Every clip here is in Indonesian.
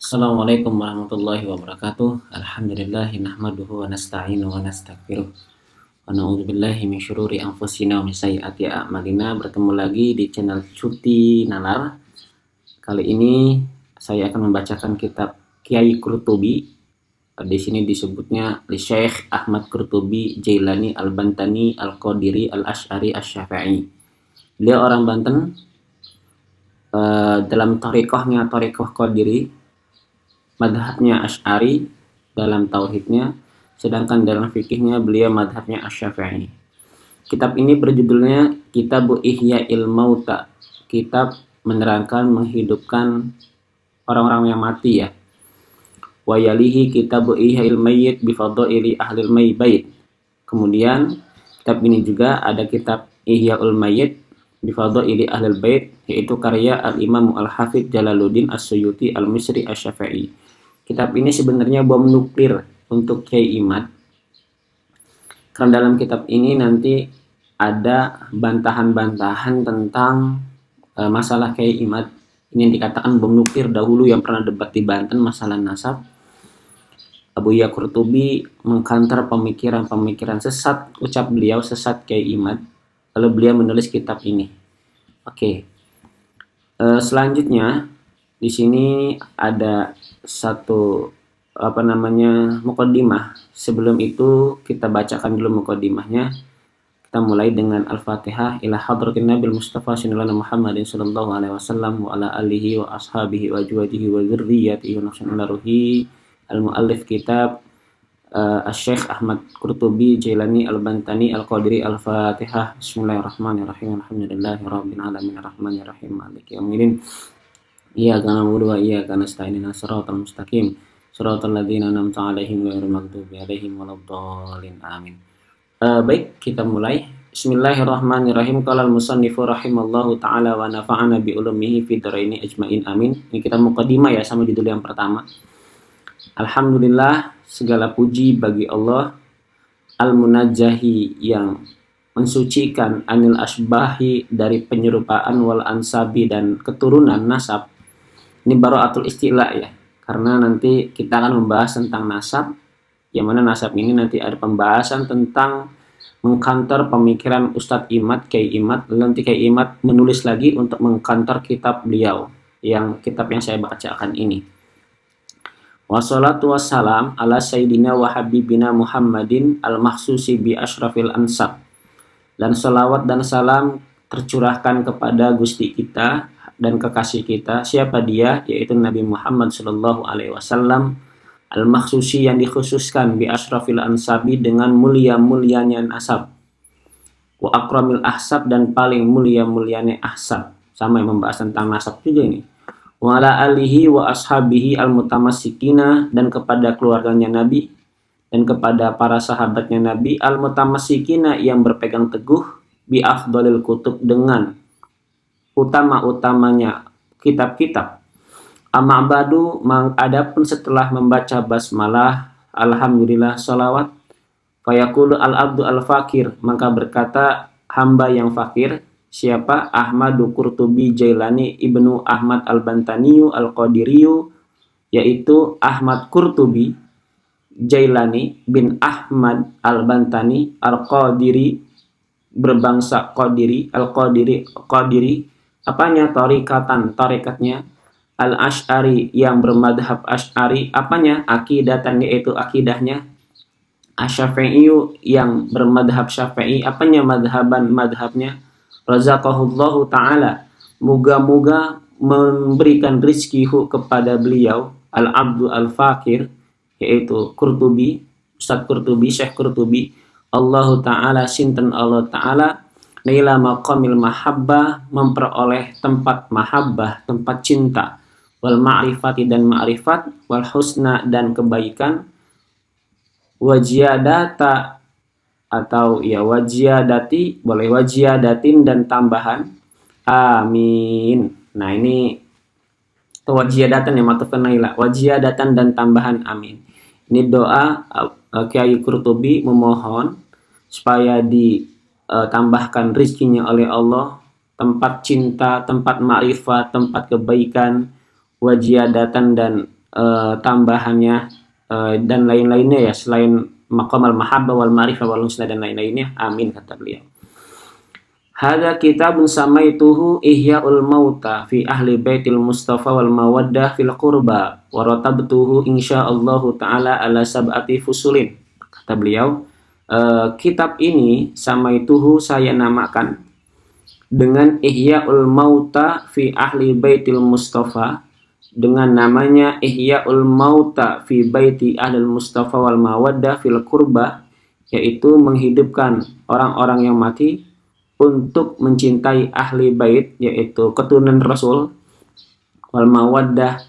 Assalamualaikum warahmatullahi wabarakatuh. Alhamdulillahi nahmaduhu wa nasta'inu wa nastaghfiruh. Wa na'udzubillahi min syururi anfusina wa min sayyiati a'malina. Bertemu lagi di channel Cuti Nalar. Kali ini saya akan membacakan kitab Kiai Qurtubi. Di sini disebutnya li Syekh Ahmad Qurtubi Jailani Al-Bantani Al-Qadiri Al-Asy'ari Asy-Syafi'i. Beliau orang Banten. Dalam thariqahnya thariqah Qadiri, madhabnya Asy'ari dalam tauhidnya, sedangkan dalam fikihnya beliau madhabnya Asy-Syafi'i. Kitab ini berjudulnya Kitabu Ihya'il Mauta, kitab menerangkan menghidupkan orang-orang yang mati ya. Wa yalihi Kitabu Ihya'il Mayyit bi Fadaili Ahlil Bait. Kemudian kitab ini juga ada kitab Ihya'ul Mayyit bi Fadaili Ahlil Bait, yaitu karya Al-Imam Al-Hafidz Jalaluddin As-Suyuti Al-Misri Asy-Syafi'i. Kitab ini sebenarnya bom nuklir untuk Kiai Imad, karena dalam kitab ini nanti ada bantahan-bantahan tentang masalah Kiai Imad. Ini yang dikatakan bom nuklir dahulu yang pernah debat di Banten masalah nasab. Abuya Qurtubi mengkantar pemikiran-pemikiran sesat, ucap beliau sesat Kiai Imad, lalu beliau menulis kitab ini. Oke. Selanjutnya di sini ada satu muqaddimah. Sebelum itu kita bacakan dulu muqaddimahnya. Kita mulai dengan Al-Fatihah ila hadratin Nabil Mustafa sallallahu Muhammadin sallallahu alaihi wasallam wa ala alihi wa ashabihi wa ajwadihi wa dzurriyyatihi wa nafsin ala ruhi al-muallif kitab Syekh Ahmad Qurtubi Jailani Al-Bantani Al-Qadiri Al-Fatihah. Bismillahirrahmanirrahim. Alhamdulillahi rabbil alamin arrahmanir rahim maliki yaumiddin. Iyyaka na'budu wa iyyaka nasta'in ihdinas siratal mustaqim siratal ladzina an'amta 'alaihim ghairil maghdubi 'alaihim waladdallin. Amin. Baik, kita mulai. Bismillahirrahmanirrahim. Qala al-musannifu rahimallahu taala wa nafa'ana bi ulumihi fid dharaini ajmain. Amin. Ini kita muqaddimah ya, sama judul yang pertama. Alhamdulillah, segala puji bagi Allah al-munajjahi, yang mensucikan anil asbahi, dari penyerupaan, wal ansabi, dan keturunan nasab. Ini bara'atul istilah ya, karena nanti kita akan membahas tentang nasab, yang mana nasab ini nanti ada pembahasan tentang mengkantor pemikiran Ustadz Imad, Kiai Imad. Lalu nanti Kiai Imad menulis lagi untuk mengkantor kitab beliau, kitab yang saya bacakan ini. Wassalatu wassalam ala sayyidina wa habibina Muhammadin al-mahsusi bi asyrafil ansab. Dan salawat dan salam tercurahkan kepada Gusti kita dan kekasih kita. Siapa dia? Yaitu Nabi Muhammad sallallahu alaihi wasallam al-mahsusi, yang dikhususkan bi asyrafil ansabi, dengan mulia-mulianya nasab, wa akramil ahsab, dan paling mulia-mulianya ahsab. Sama yang membahas tentang nasab juga ini. Wa ala alihi wa ashabihi al-mutamassikina, dan kepada keluarganya Nabi dan kepada para sahabatnya Nabi, al-mutamassikina, yang berpegang teguh, bi afdalil kutub, dengan utama-utamanya kitab-kitab. Amma ba'du, adapun setelah membaca basmalah, alhamdulillah, salawat, fayaqulu al-abdu al-fakir, maka berkata hamba yang fakir. Siapa? Ahmadu Qurtubi Jailani Ibnu Ahmad Al-Bantaniyu Al-Qadiriyu, yaitu Ahmad Qurtubi Jailani bin Ahmad Al-Bantani Al-Qadiri, berbangsa Qadiri, Qadiri, apanya? Tarikatnya. Al-Asy'ari, yang bermadhab Asy'ari, apanya? Akidatan, yaitu akidahnya. Asy-Syafi'iyu, yang bermadhab Syafi'i, apanya? Madhabnya. Razaqahullahu ta'ala, moga-moga memberikan rizkihu kepada beliau, al-abdu al-fakir, yaitu Qurtubi, Ustadz Qurtubi, Syekh Qurtubi, Allahu ta'ala, sinten Allah ta'ala, naila maqamil mahabbah, memperoleh tempat mahabbah, tempat cinta, wal ma'rifati, dan ma'rifat, wal husna, dan kebaikan, wajiyadata, atau ya wajiyadati, boleh wajiyadatin, dan tambahan. Amin. Nah ini wajiyadatan yang matufkan naila, wajiyadatan, dan tambahan. Amin. Ini doa Kiai Qurtubi memohon supaya ditambahkan rizkinya oleh Allah, tempat cinta, tempat ma'rifat, tempat kebaikan, wajiyadatan, dan tambahannya dan lain-lainnya ya, selain maqam al-mahabbah wal ma'rifah wal husna dan lain-lainnya. Amin, kata beliau. Hadza kitabun samaituhu Ihya'ul Mauta fi ahli baitil Mustafa wal mawaddah fil qurba wa ratabtuhu insyaallahu taala ala sab'ati fusulin. Kata beliau, kitab ini samaituhu saya namakan dengan Ihya'ul Mauta fi ahli baitil Mustafa, dengan namanya Ihya'ul Mauta fi baiti ahli Mustafa wal mawaddah fil qurba, yaitu menghidupkan orang-orang yang mati untuk mencintai ahli bait, yaitu keturunan Rasul, wal mawaddah,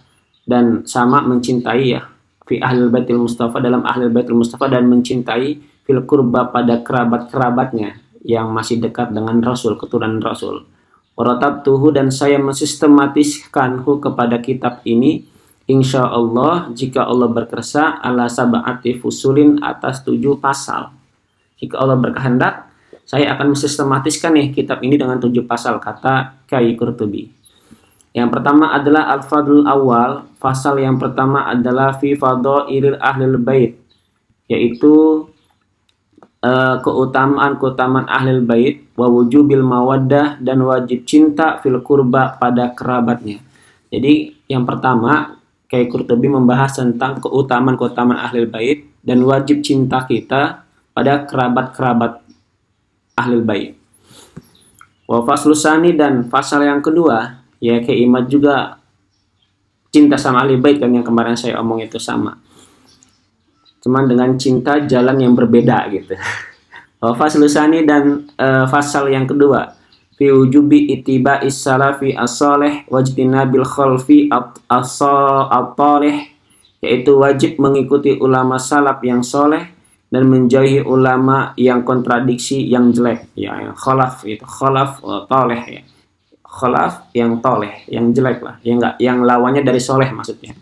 dan sama mencintai ya fi ahli baitil Mustafa, dalam ahli baitil Mustafa, dan mencintai fil qurba pada kerabat-kerabatnya yang masih dekat dengan Rasul, keturunan Rasul. Waratabtuhu, dan saya mensistematiskanhu kepada kitab ini, insya Allah jika Allah berkehendak, ala sab'ati fusulin, atas 7 pasal. Jika Allah berkehendak, saya akan mensistematiskan nih kitab ini dengan 7 pasal, kata Kyai Qurtubi. Yang pertama adalah Al-Fadlul Awal. Pasal yang pertama adalah fi fadailil ahlil bait, yaitu keutamaan ahlil bait, wa wujubil mawaddah, dan wajib cinta fil kurba pada kerabatnya. Jadi yang pertama, Kyai Qurtubi membahas tentang keutamaan ahlil bait dan wajib cinta kita pada kerabat-kerabat ahlul bait. Wa faslusani, dan pasal yang kedua, ya Kyai Imad juga cinta sama ahli bait kan, yang kemarin saya omong itu sama, cuman dengan cinta jalan yang berbeda gitu. Wa faslusani, dan pasal yang kedua, fi wujubi ittiba'is salafi as-salih wajtinabil khalfi at-talih, yaitu wajib mengikuti ulama salaf yang soleh dan menjauhi ulama yang kontradiksi, yang jelek, ya, khalaf itu, khalaf toleh ya, khalaf yang toleh, yang jelek lah, yang lawannya dari soleh maksudnya.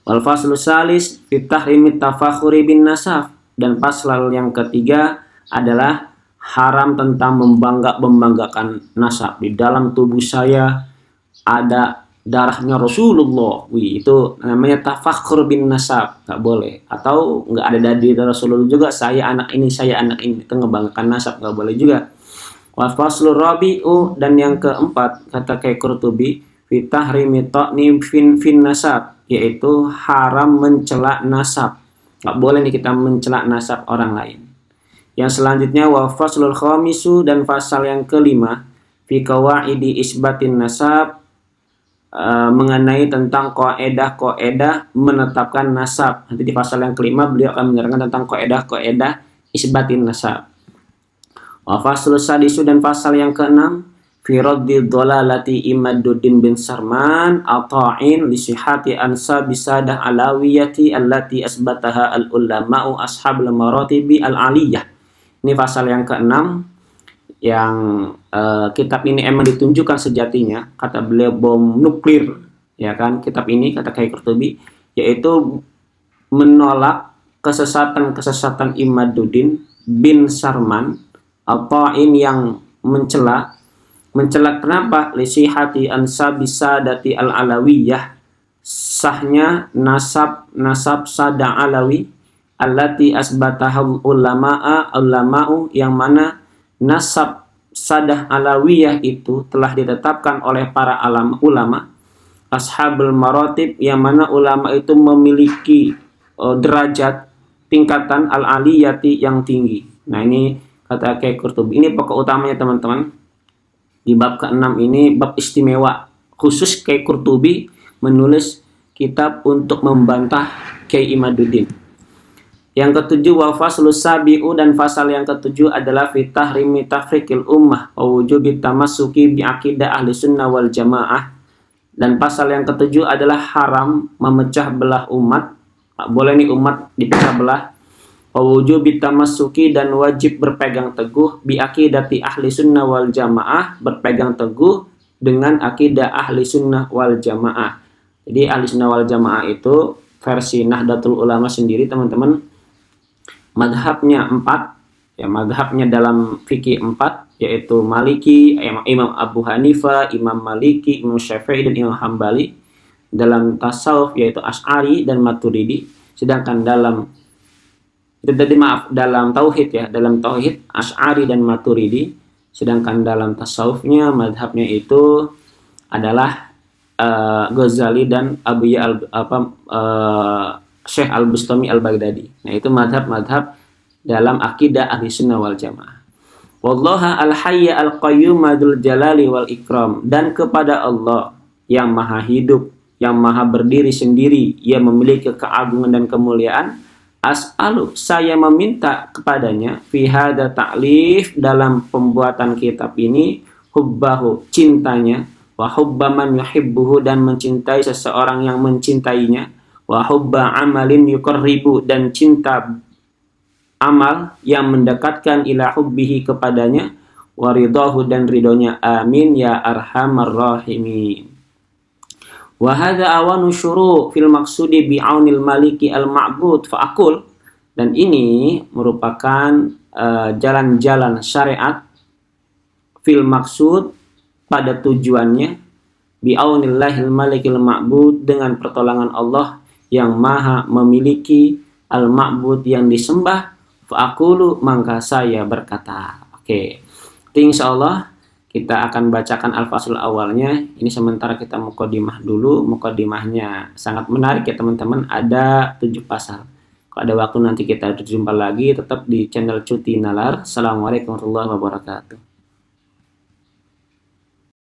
Wal faslu salis fi tahrimit tafakhuri bin nasab, dan pasal yang ketiga adalah haram tentang membanggakan nasab. Di dalam tubuh saya ada darahnya Rasulullah, itu namanya tafakhur bin nasab, nggak boleh. Atau nggak ada dari Rasulullah juga, saya anak ini, itu ngebanggakan nasab, nggak boleh juga. Wa faslur rabi'u, dan yang keempat, kata Kyai Qurtubi, fi tahrimi ta'ni fin nasab, yaitu haram mencela nasab. Nggak boleh nih kita mencela nasab orang lain. Yang selanjutnya wa faslul khamisu, dan pasal yang kelima, fi qawaidi isbatin nasab, mengenai tentang koedah menetapkan nasab. Nanti di pasal yang kelima beliau akan menerangkan tentang koedah isbatin nasab. Wa faslus sadisu, dan pasal yang keenam, fi raddid dhalalati Imaduddin bin Sarman ata'in li sihhati ansab bisadah alawiyati allati asbataha al-ulama'u ashabul maratibi al-aliyah. Ini pasal yang keenam, yang kitab ini emang ditunjukkan sejatinya, kata beliau, bom nuklir, ya kan, kitab ini, kata Kyai Qurtubi, yaitu menolak kesesatan Imaduddin bin Sarman At-Ta'in, yang mencela kenapa? Lisihati ansabi sadati al-alawiyah, sahnya nasab sada alawi, allati asbatahul ulama'u, yang mana nasab sadah alawiyah itu telah ditetapkan oleh para ulama ashabul maratib, yang mana ulama itu memiliki derajat tingkatan al-aliyati yang tinggi. Nah, ini kata Kyai Qurtubi, ini pokok utamanya teman-teman. Di bab ke-6 ini bab istimewa, khusus Kyai Qurtubi menulis kitab untuk membantah Kyai Imaduddin. Yang ketujuh wa faslus sabi'u, dan pasal yang ketujuh adalah fi tahrimi tafriqil ummah wa wujubi tamassuki bi aqidah ahli sunnah wal jamaah, dan pasal yang ketujuh adalah haram memecah belah umat. Tak boleh nih umat dipecah belah. Wa wujubi tamassuki, dan wajib berpegang teguh bi aqidati ahli sunnah wal jamaah, berpegang teguh dengan akidah ahli sunnah wal jamaah. Jadi ahli sunnah wal jamaah itu versi Nahdlatul Ulama sendiri teman-teman, madhabnya 4, ya, madhabnya dalam fikih 4, yaitu Maliki, Imam Abu Hanifah, Imam Maliki, Imam Syafi'i, dan Imam Hambali. dalam tasawuf yaitu Asy'ari dan Maturidi, sedangkan dalam dalam tauhid ya, dalam tauhid Asy'ari dan Maturidi, sedangkan dalam tasawufnya madhabnya itu adalah Ghazali dan Syekh Al-Bustami Al-Baghdadi. Nah, itu madhab-madhab dalam akidah Ahli Sunnah wal Jamaah. Wallaha al-hayya al-qayyum dzul jalali wal ikram, dan kepada Allah yang maha hidup, yang maha berdiri sendiri, yang memiliki keagungan dan kemuliaan, as'alu, saya meminta kepadanya, fi hadza ta'lif, dalam pembuatan kitab ini, hubbahu, cintanya, wa hubba man yuhibbuhu, dan mencintai seseorang yang mencintainya, wa hubba amalin yuqarribu, dan cinta amal yang mendekatkan ila hubbihi kepadanya, wa ridahu, dan ridhonya. Amin ya arhamar rahimin. Wa hadza awanu syuru' fil maqsudi bi'aunil maliki al-ma'bud fa'akul, dan ini merupakan jalan-jalan syariat fil maksud, pada tujuannya, bi'aunillahil malikil ma'bud, dengan pertolongan Allah yang maha memiliki, al-ma'bud, yang disembah, fa'akulu, maka saya berkata. Oke, insyaallah kita akan bacakan al-fasul awalnya. Ini sementara kita muqaddimah dulu. Muqaddimahnya sangat menarik ya teman-teman, ada 7 pasal. Kalau ada waktu nanti kita jumpa lagi, tetap di channel Cuti Nalar. Assalamualaikum warahmatullahi wabarakatuh.